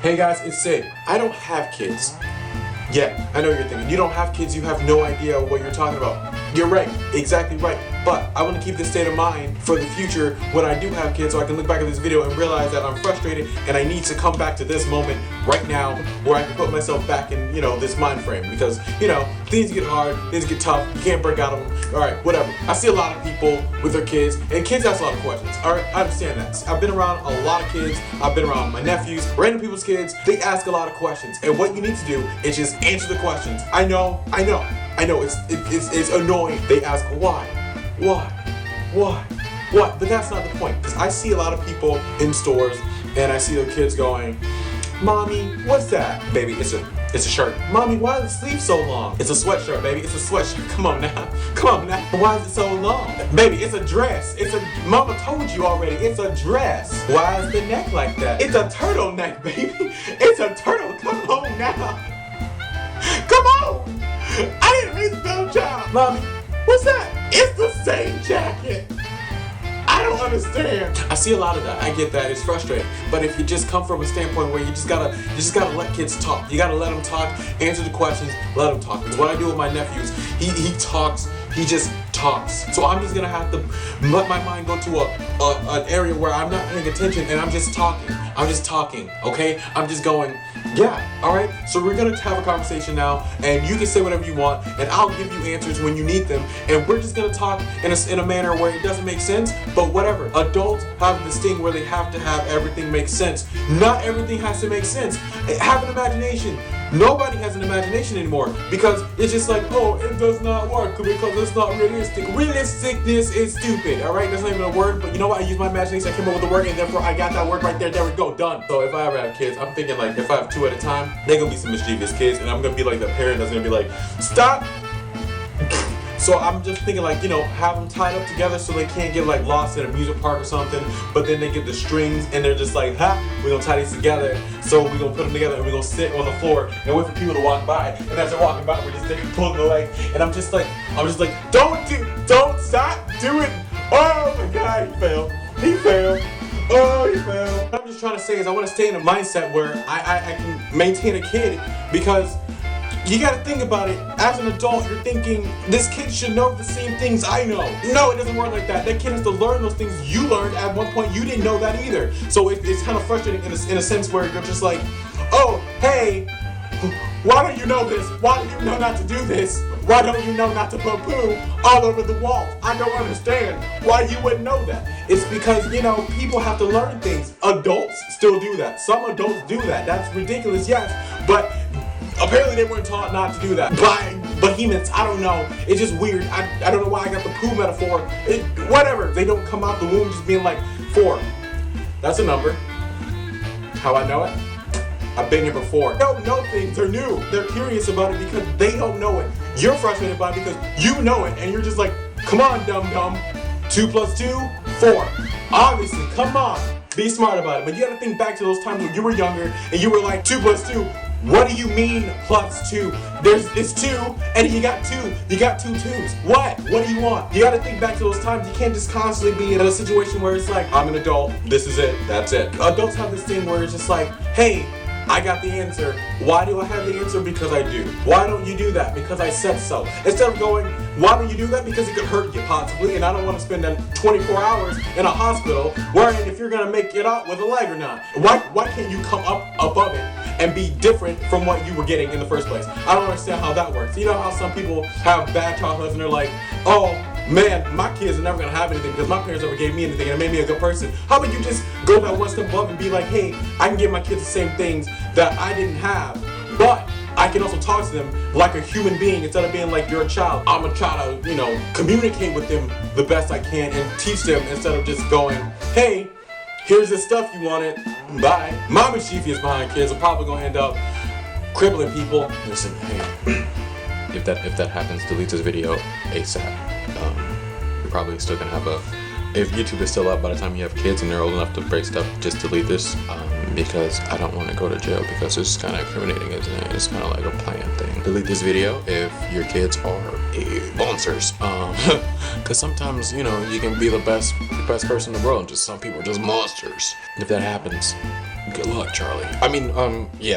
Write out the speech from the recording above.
Hey guys, it's Sid. I don't have kids. Yeah, I know you're thinking, you don't have kids, you have no idea what you're talking about. You're right, exactly right. But I want to keep this state of mind for the future when I do have kids, so I can look back at this video and realize that I'm frustrated and I need to come back to this moment right now where I can put myself back in, this mind frame. Because, things get hard, things get tough, you can't break out of them. Alright, whatever. I see a lot of people with their kids, and kids ask a lot of questions. Alright, I understand that. I've been around a lot of kids, I've been around my nephews, random people's kids. They ask a lot of questions, and what you need to do is just answer the questions. I know, it's annoying. They ask why, but that's not the point. Because I see a lot of people in stores, and I see their kids going, "Mommy, what's that?" "Baby, it's a shirt." "Mommy, why is the sleeve so long?" "It's a sweatshirt, baby. It's a sweatshirt." Come on now. "Why is it so long?" "Baby, it's a dress. Mama told you already. It's a dress." "Why is the neck like that?" "It's a turtleneck, baby. It's a turtle. Come on now. Come on. I didn't raise a dumb child." "Mommy, what's that?" "It's the same jacket." I don't understand. I see a lot of that. I get that. It's frustrating. But if you just come from a standpoint where you just gotta let kids talk. You gotta let them talk, answer the questions, let them talk. It's what I do with my nephews. He talks. He just talks. So I'm just gonna have to let my mind go to an area where I'm not paying attention and I'm just talking. Okay? I'm just going, yeah, alright? So we're gonna have a conversation now, and you can say whatever you want, and I'll give you answers when you need them, and we're just gonna talk in a manner where it doesn't make sense, but whatever. Adults have this thing where they have to have everything make sense. Not everything has to make sense. Have an imagination. Nobody has an imagination anymore because it's just like, oh, it does not work because it's not realistic. Realisticness is stupid, alright? That's not even a word, but you know what? I use my imagination, I came up with the word, and therefore I got that word right there. There we go, done. So if I ever have kids, I'm thinking like, if I have two at a time, they're gonna be some mischievous kids, and I'm gonna be like the parent that's gonna be like, stop! So I'm just thinking like, have them tied up together so they can't get like lost in a music park or something, but then they get the strings and they're just like, we're gonna tie these together, so we're gonna put them together and we're gonna sit on the floor and wait for people to walk by, and as they're walking by, we're just there pulling the leg, and I'm just like, don't stop, do it. Oh my God, he failed. Oh, he failed. What I'm just trying to say is I want to stay in a mindset where I can maintain a kid, because you gotta think about it. As an adult, you're thinking, this kid should know the same things I know. No, it doesn't work like that. That kid has to learn those things you learned. At one point, you didn't know that either. So it's kind of frustrating in a sense where you're just like, oh, hey, why don't you know this? Why do you know not to do this? Why don't you know not to put poo all over the walls? I don't understand why you wouldn't know that. It's because, people have to learn things. Adults still do that. Some adults do that. That's ridiculous, yes, but apparently they weren't taught not to do that by behemoths. I don't know. It's just weird. I don't know why I got the poo metaphor. Whatever. They don't come out the womb just being like 4. That's a number. How I know it? I've been here before. They don't know things. They're new. They're curious about it because they don't know it. You're frustrated by it because you know it, and you're just like, come on, dum-dum. 2 + 2, 4. Obviously, come on. Be smart about it. But you gotta think back to those times when you were younger and you were like, 2 + 2. What do you mean +2? It's 2, and you got 2. You got 2 2s. What? What do you want? You gotta think back to those times. You can't just constantly be in a situation where it's like, I'm an adult, this is it, that's it. Adults have this thing where it's just like, hey, I got the answer. Why do I have the answer? Because I do. Why don't you do that? Because I said so. Instead of going, why don't you do that? Because it could hurt you possibly, and I don't want to spend 24 hours in a hospital worrying if you're gonna make it out with a leg or not. Why can't you come up above it and be different from what you were getting in the first place? I don't understand how that works. You know how some people have bad childhoods and they're like, oh man, my kids are never gonna have anything because my parents never gave me anything and it made me a good person. How about you just go that one step above and be like, hey, I can give my kids the same things that I didn't have, but I can also talk to them like a human being instead of being like, you're a child. I'm gonna try to, communicate with them the best I can and teach them instead of just going, hey, here's the stuff you wanted, bye. My mischievous behind kids are probably gonna end up crippling people. Listen, hey, if that happens, delete this video ASAP. You're probably still gonna have if YouTube is still up by the time you have kids and they're old enough to break stuff, just delete this, because I don't want to go to jail because it's kind of incriminating, isn't it? It's kind of like a planned thing. Delete this video if your kids are monsters, because sometimes, you can be the best person in the world, and just some people are just monsters. If that happens, Good luck, Charlie. I mean, yeah.